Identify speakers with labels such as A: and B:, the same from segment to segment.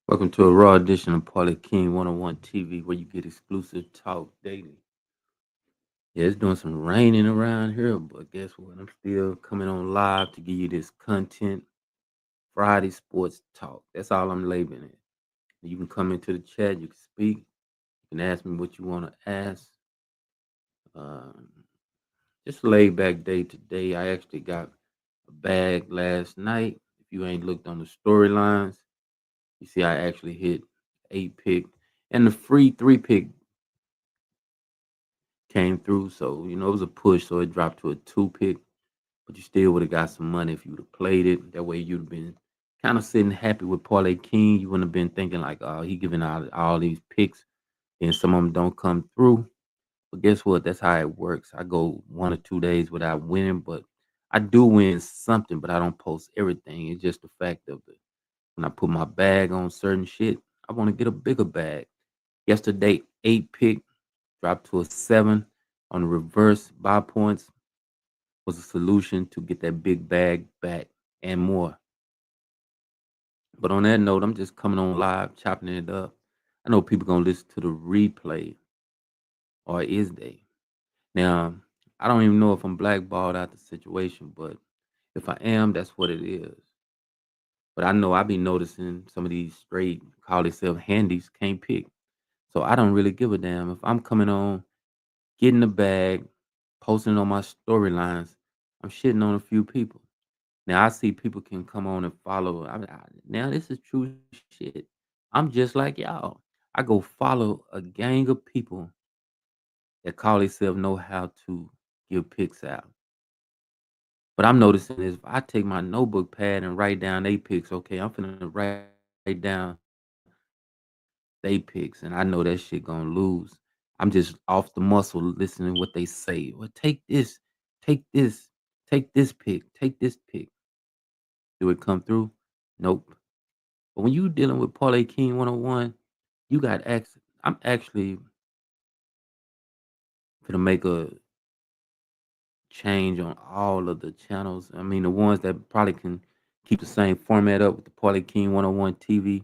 A: Welcome to a raw edition of Parlay King 101 TV where you get exclusive talk daily. Yeah, it's doing some raining around here, but guess what? I'm still coming on live to give you this content Friday sports talk. That's all I'm labeling it. You can come into the chat, you can speak, you can ask me what you want to ask. Um, just a laid back day today. I actually got a bag last night. If you ain't looked on the storylines, you see I actually hit 8 pick and the free 3 pick came through. So, it was a push, so it dropped to a 2 pick, but you still would have got some money if you would have played it. That way you'd have been kind of sitting happy with Parlay King. You wouldn't have been thinking like, oh, he giving out all these picks and some of them don't come through. But guess what? That's how it works. I go 1 or 2 days without winning, but I do win something, but I don't post everything. It's just the fact of it. When I put my bag on certain shit, I want to get a bigger bag. Yesterday, 8 pick dropped to a 7 on the reverse buy points was a solution to get that big bag back and more. But on that note, I'm just coming on live, chopping it up. I know people gonna listen to the replay, or is they? Now, I don't even know if I'm blackballed out the situation, but if I am, that's what it is. But I know I be noticing some of these straight call themselves handies can't pick. So I don't really give a damn if I'm coming on, getting the bag, posting on my storylines. I'm shitting on a few people. Now I see people can come on and follow. Now this is true shit. I'm just like y'all. I go follow a gang of people that call themselves know how to give picks out. But I'm noticing is if I take my notebook pad and write down they picks, okay, I'm finna write down they picks, and I know that shit gonna lose. I'm just off the muscle listening what they say. Well, take this, take this pick, take this pick. Do it come through? Nope. But when you dealing with Parlay King 101, you got access. I'm actually gonna make a change on all of the channels. I mean, the ones that probably can keep the same format up with the Parlay King 101 TV.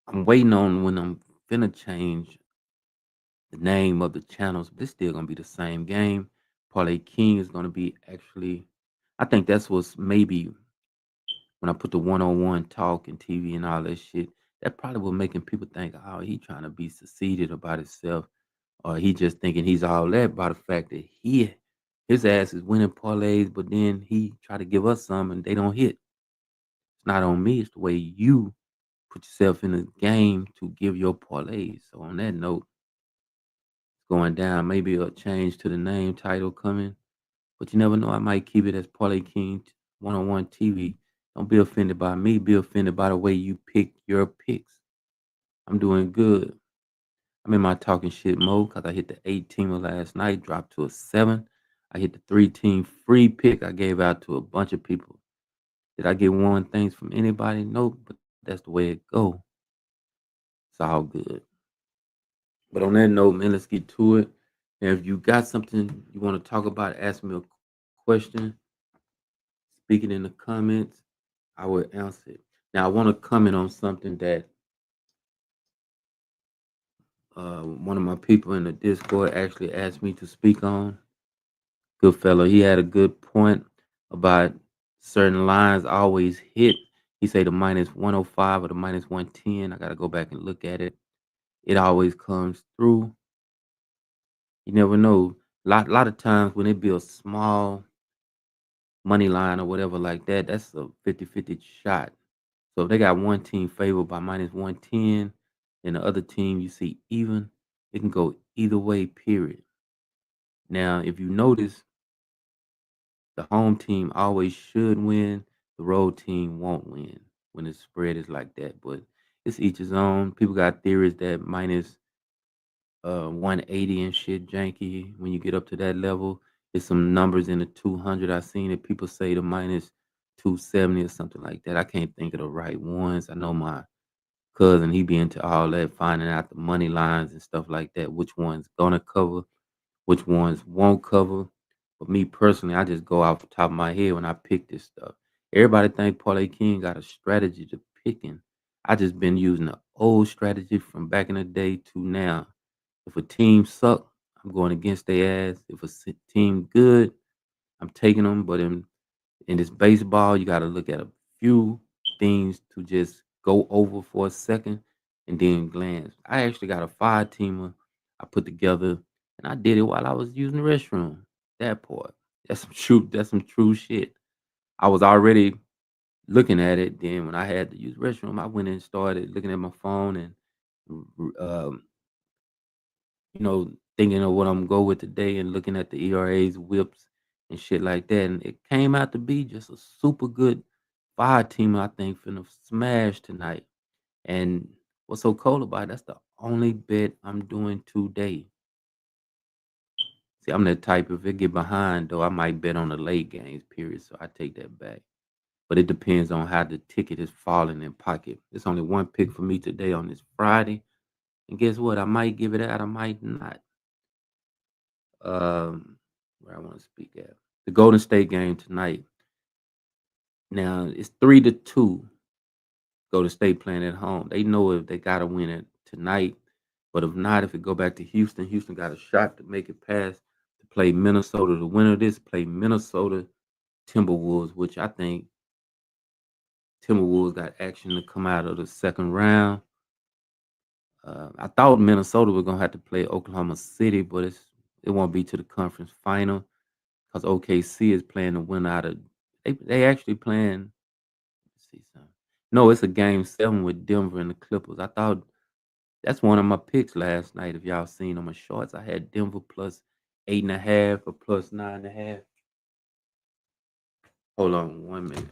A: I'm waiting on when I'm finna change the name of the channels, but it's still gonna be the same game. Parlay King is gonna be actually, I think that's what's maybe when I put the one-on-one talk and TV and all that shit, that probably was making people think, oh, he trying to be seceded about himself, or he just thinking he's all that by the fact that his ass is winning parlays, but then he try to give us some and they don't hit. It's not on me. It's the way you put yourself in the game to give your parlays. So on that note, it's going down. Maybe a change to the name title coming, but you never know. I might keep it as Parlay King 101 TV. Don't be offended by me. Be offended by the way you pick your picks. I'm doing good. I'm in my talking shit mode because I hit the 8 teamer last night, dropped to a 7. I hit the 3 team free pick I gave out to a bunch of people. Did I get one things from anybody? Nope, but that's the way it go. It's all good. But on that note, man, let's get to it. And if you got something you want to talk about, ask me a question, speak it in the comments. I will answer it. Now, I want to comment on something that one of my people in the Discord actually asked me to speak on. Good fellow. He had a good point about certain lines always hit. He say the minus 105 or the minus 110. I gotta go back and look at it. It always comes through. You never know. Lot of times when it be a small money line or whatever like that, that's a 50-50 shot. So if they got one team favored by minus 110 and the other team you see even, it can go either way, period. Now, if you notice, the home team always should win. The road team won't win when the spread is like that. But it's each his own. People got theories that minus 180 and shit janky. When you get up to that level, it's some numbers in the 200. I seen it. People say the minus 270 or something like that. I can't think of the right ones. I know my cousin, he be into all that, finding out the money lines and stuff like that, which one's gonna cover, which ones won't cover. But me personally, I just go off the top of my head when I pick this stuff. Everybody think Parlay King got a strategy to picking. I just been using the old strategy from back in the day to now. If a team suck, I'm going against their ass. If a team good, I'm taking them. But in this baseball, you got to look at a few things to just go over for a second and then glance. I actually got a five teamer I put together, and I did it while I was using the restroom. That part. That's some true. That's some true shit. I was already looking at it. Then when I had to use the restroom, I went and started looking at my phone and um, thinking of what I'm gonna go with today and looking at the ERAs, whips, and shit like that. And it came out to be just a super good fire team, I think, finna smash tonight. And what's so cool about it, that's the only bet I'm doing today. See, I'm that type, if it get behind, though, I might bet on the late games, period. So I take that back. But it depends on how the ticket is falling in pocket. It's only one pick for me today on this Friday. And guess what? I might give it out, I might not. Um, where I want to speak at. The Golden State game tonight. Now it's 3-2. Golden State playing at home. They know if they gotta win it tonight. But if not, if it go back to Houston, Houston got a shot to make it past to play Minnesota. The winner of this play Minnesota Timberwolves, which I think Timberwolves got action to come out of the second round. I thought Minnesota was gonna have to play Oklahoma City, but it won't be to the conference final because OKC is playing the winner out of they actually playing. Let's see something. No, it's a game 7 with Denver and the Clippers. I thought that's one of my picks last night. If y'all seen on my shorts, I had Denver plus 8.5 or plus 9.5. Hold on 1 minute.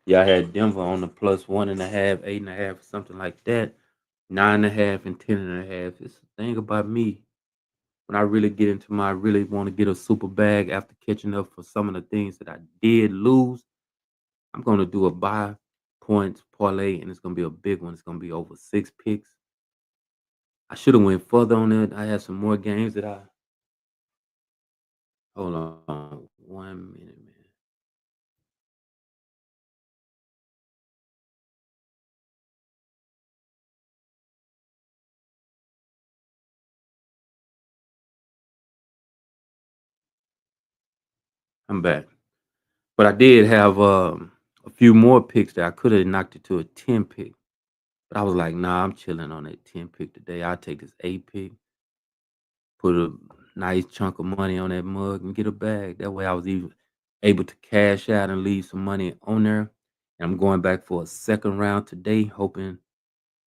A: Yeah, I had Denver on the plus 1.5, 8.5, something like that. 9.5 and 10.5. It's the thing about me. When I really get into my, I really want to get a super bag after catching up for some of the things that I did lose. I'm gonna do a buy points parlay, and it's gonna be a big one. It's gonna be over 6 picks. I should have went further on it. I had some more games that I hold on 1 minute, man. I'm back. But I did have a few more picks that I could have knocked it to a 10 pick. But I was like, nah, I'm chilling on that 10 pick today. I'll take this 8 pick, put a nice chunk of money on that mug and get a bag. That way I was even able to cash out and leave some money on there. And I'm going back for a second round today, hoping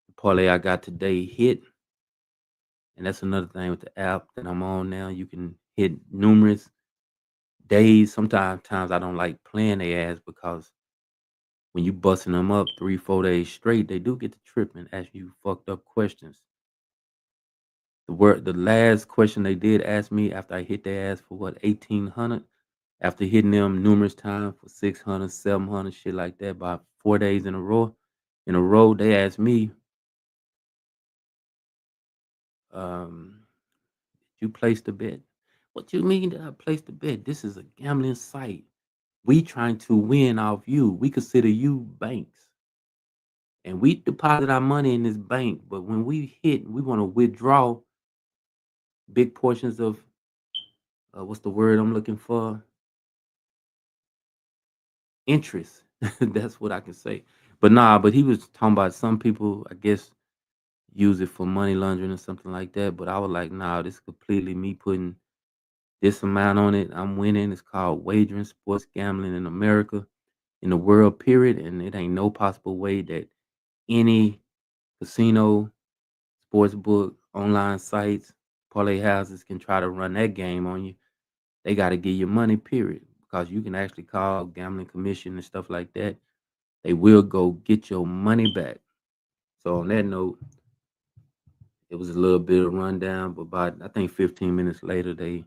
A: the parlay I got today hit. And that's another thing with the app that I'm on now. You can hit numerous days. Sometimes I don't like playing their ass because when you busting them up 3, 4 days straight, they do get to tripping, ask you fucked up questions. The last question they did ask me after I hit their ass for what 1,800, after hitting them numerous times for 600, 700, shit like that, by 4 days in a row. They asked me, um, "You placed a bet?" What you mean that I placed a bet? This is a gambling site. We trying to win off you. We consider you banks, and we deposit our money in this bank. But when we hit, we want to withdraw big portions of what's the word I'm looking for? Interest. That's what I can say. But nah, but he was talking about some people, I guess, use it for money laundering or something like that. But I was like, nah, this is completely me putting this amount on it. I'm winning. It's called wagering, sports gambling in America, in the world, period. And it ain't no possible way that any casino, sports book, online sites, parlay houses can try to run that game on you. They got to give you money, period. Because you can actually call gambling commission and stuff like that. They will go get your money back. So on that note, it was a little bit of rundown, but about I think 15 minutes later, they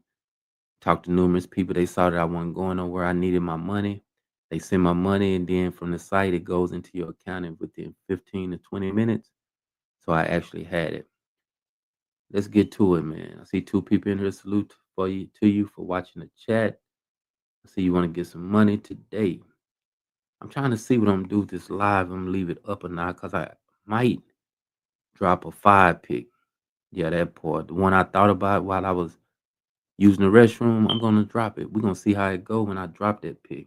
A: talked to numerous people. They saw that I wasn't going nowhere. I needed my money. They send my money, and then from the site, it goes into your account within 15 to 20 minutes. So I actually had it. let's get to it, man. I see two people in here. Salute for you to you for watching the chat. I see you want to get some money today. I'm trying to see what I'm gonna do with this live. I'm gonna leave it up or not because I might drop a five pick. Yeah, that part. The one I thought about while I was using the restroom, I'm gonna drop it. We're gonna see how it go when I drop that pick.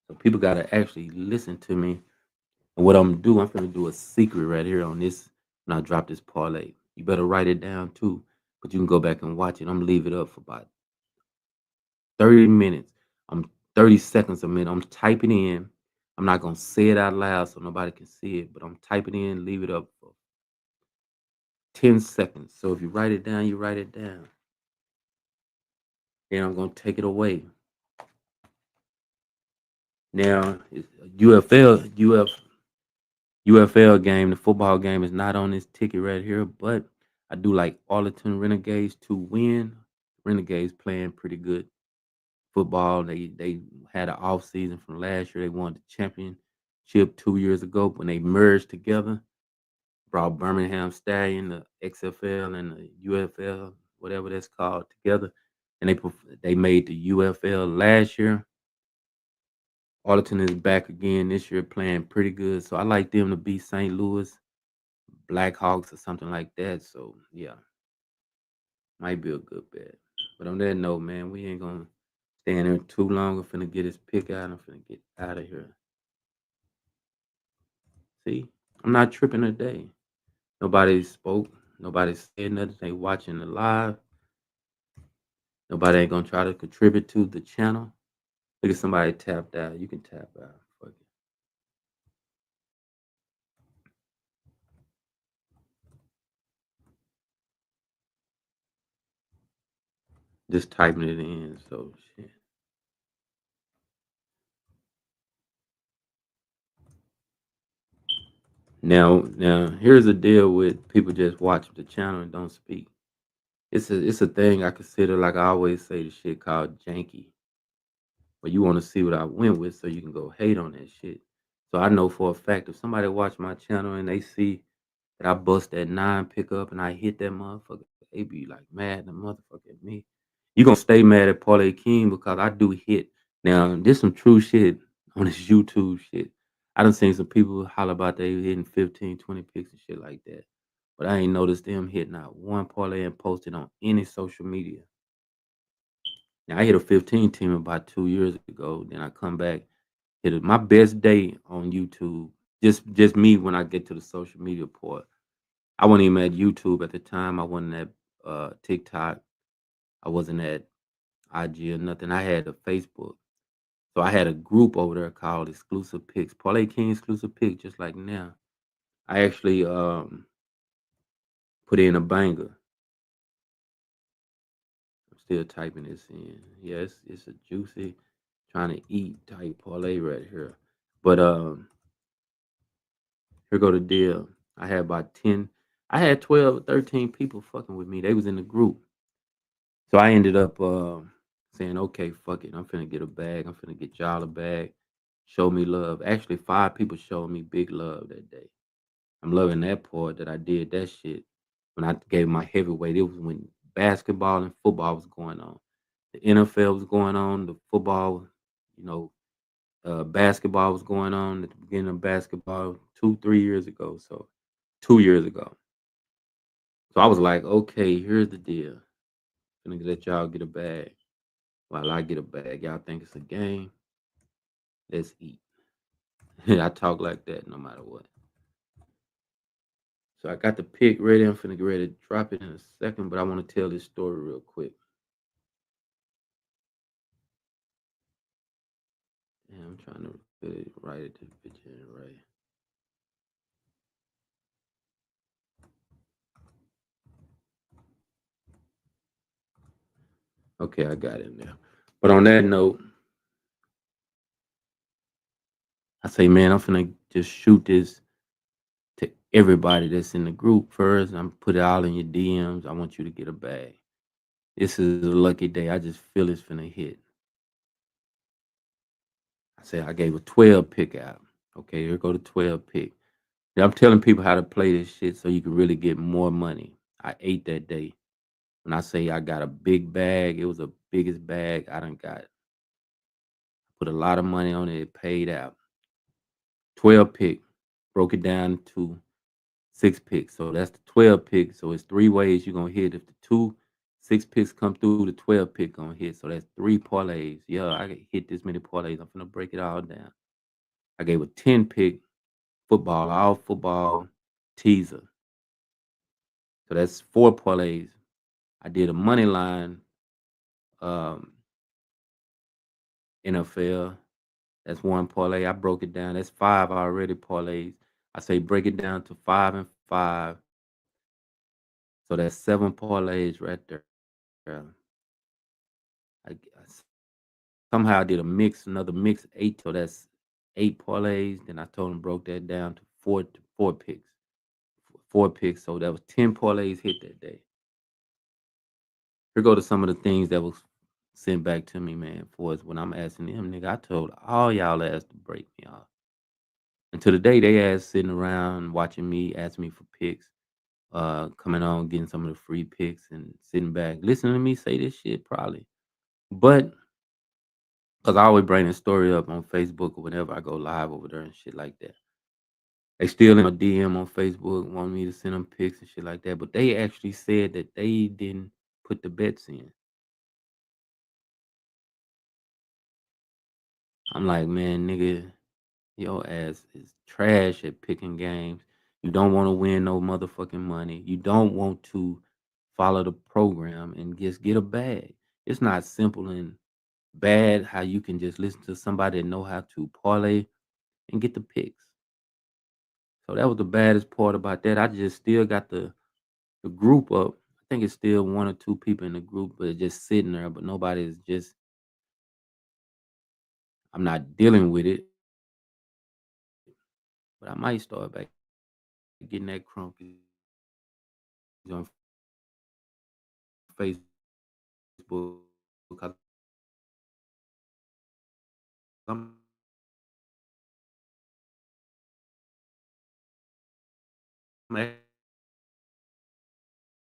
A: So people gotta actually listen to me. And what I'm gonna do, I'm gonna do a secret right here on this when I drop this parlay. You better write it down too, but you can go back and watch it. I'm gonna leave it up for about 30 minutes. I'm 30 seconds a minute. I'm typing in. I'm not gonna say it out loud so nobody can see it, but I'm typing in, leave it up for 10 seconds. So if you write it down, you write it down. Then I'm gonna take it away. Now, it's a UFL game. The football game is not on this ticket right here, but I do like Arlington Renegades to win. Renegades playing pretty good football. They had an off season from last year. They won the championship 2 years ago when they merged together. Brought Birmingham Stallion, the XFL and the UFL, whatever that's called, together, and they made the UFL last year. Arlington is back again this year, playing pretty good. So I like them to beat St. Louis Blackhawks or something like that. So yeah, might be a good bet. But on that note, man, we ain't gonna stay in there too long. I'm finna get his pick out. I'm finna get out of here. See, I'm not tripping today. Nobody spoke. Nobody said nothing. They watching the live. Nobody ain't gonna try to contribute to the channel. Look at somebody tapped out. You can tap out. Fuck it. Just typing it in. So shit. Now, here's the deal with people just watch the channel and don't speak. It's a thing I consider, like I always say, the shit called janky. But you want to see what I went with, so you can go hate on that shit. So I know for a fact if somebody watch my channel and they see that I bust that nine pickup and I hit that motherfucker, they be like mad the motherfucker at me. You gonna stay mad at Parlay King because I do hit. Now, this some true shit on this YouTube shit. I done seen some people holler about they hitting 15, 20 picks and shit like that. But I ain't noticed them hitting out one parlay and posted on any social media. Now I hit a 15 team about 2 years ago. Then I come back, my best day on YouTube. Just me when I get to the social media part. I wasn't even at YouTube at the time. I wasn't at TikTok. I wasn't at IG or nothing. I had a Facebook. So I had a group over there called Exclusive Picks, Parlay King Exclusive Pick, just like now. I actually put in a banger. I'm still typing this in. Yeah, it's a juicy, trying to eat type parlay right here. But here go the deal. I had about 10, I had 12, 13 people fucking with me. They was in the group. So I ended up saying, okay, fuck it. I'm finna get a bag. I'm finna get y'all a bag. Show me love. Actually, five people showed me big love that day. I'm loving that part that I did that shit when I gave my heavyweight. It was when basketball and football was going on. The NFL was going on. The football, you know, basketball was going on at the beginning of basketball 2, 3 years ago. So 2 years ago. So I was like, okay, here's the deal. I'm gonna let y'all get a bag while I get a bag. Y'all think it's a game? Let's eat. I talk like that no matter what. So I got the pick ready. I'm finna get ready to drop it in a second, but I want to tell this story real quick. Yeah, I'm trying to really write it to the picture right. Okay, I got it now. But on that note, I say, man, I'm finna just shoot this to everybody that's in the group first. I'm put it all in your DMs. I want you to get a bag. This is a lucky day. I just feel it's finna hit. I said I gave a 12 pick out. Okay, here go the 12 pick. Yeah, I'm telling people how to play this shit so you can really get more money. I ate that day. When I say I got a big bag, it was the biggest bag I done got. Put a lot of money on it. It paid out. 12 pick. Broke it down to 6 picks. So that's the 12 pick. So it's three ways you're gonna hit. If the two 6 picks come through, the 12 pick gonna hit. So that's three parlays. Yeah, I can hit this many parlays. I'm gonna break it all down. I gave a 10 pick football, all football teaser. So that's four parlays. I did a money line um NFL. That's one parlay. I broke it down. That's five already parlays. I say break it down to 5 and 5. So that's seven parlays right there. Somehow I did a mix, another mix, eight. So that's eight parlays. Then I told him broke that down to four picks. Four picks. So that was 10 parlays hit that day. Here go to some of the things that was sent back to me, man, for us when I'm asking them, nigga. I told all y'all ass to break me off. And to the day they ass sitting around watching me, asking me for picks, coming on, getting some of the free picks and sitting back, listening to me say this shit probably. But because I always bring the story up on Facebook or whenever I go live over there and shit like that. They still in a DM on Facebook, want me to send them pics and shit like that. But they actually said that they didn't put the bets in. I'm like, man, nigga, your ass is trash at picking games. You don't want to win no motherfucking money. You don't want to follow the program and just get a bag. It's not simple and bad how you can just listen to somebody that know how to parlay and get the picks. So that was the baddest part about that. I just still got the group up. I think it's still one or two people in the group, but just sitting there. But nobody is just. I'm not dealing with it, but I might start back getting that crunk on Facebook. 'Cause I'm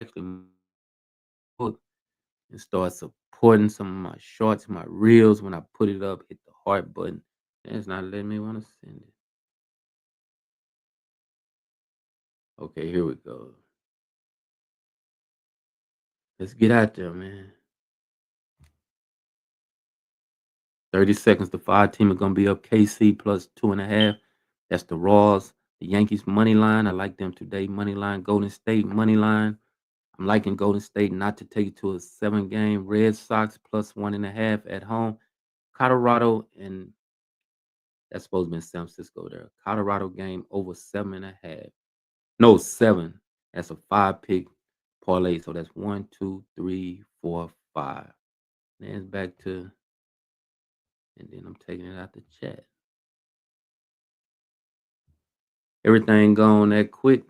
A: actually book and start supporting some of my shorts, my reels. When I put it up, hit the heart button. And it's not letting me want to send it. Okay, here we go. Let's get out there, man. 30 seconds. The five team are gonna be up KC plus 2.5. That's the Raws. The Yankees money line. I like them today. Money line. Golden State money line. I'm liking Golden State not to take it to a 7 game. Red Sox plus 1.5 at home. Colorado, and that's supposed to be in San Francisco there. Colorado game over 7.5. No, 7. That's a 5 pick parlay. So that's 1, 2, 3, 4, 5. Then it's back to, and then I'm taking it out the chat. Everything gone that quick.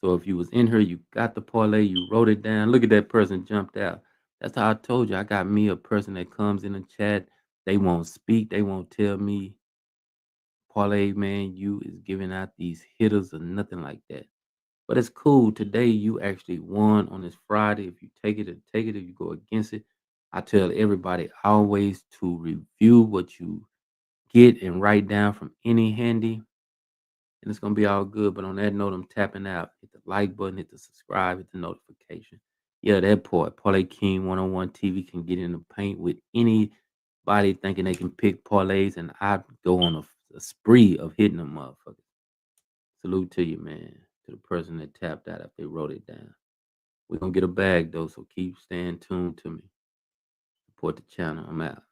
A: So if you was in here, you got the parlay, you wrote it down. Look at that person jumped out. That's how I told you. I got me a person that comes in the chat. They won't speak. They won't tell me, parlay man, you is giving out these hitters or nothing like that. But it's cool. Today you actually won on this Friday. If you take it, take it. If you go against it, I tell everybody always to review what you get and write down from any handy, and it's gonna be all good. But on that note, I'm tapping out. Hit the like button, hit the subscribe, hit the notification. Yeah, that part. Parlay King 101 TV can get in the paint with anybody thinking they can pick parlays, and I go on a spree of hitting them motherfuckers. Salute to you, man. To the person that tapped out if they wrote it down. We're gonna get a bag though, so keep staying tuned to me. Support the channel. I'm out.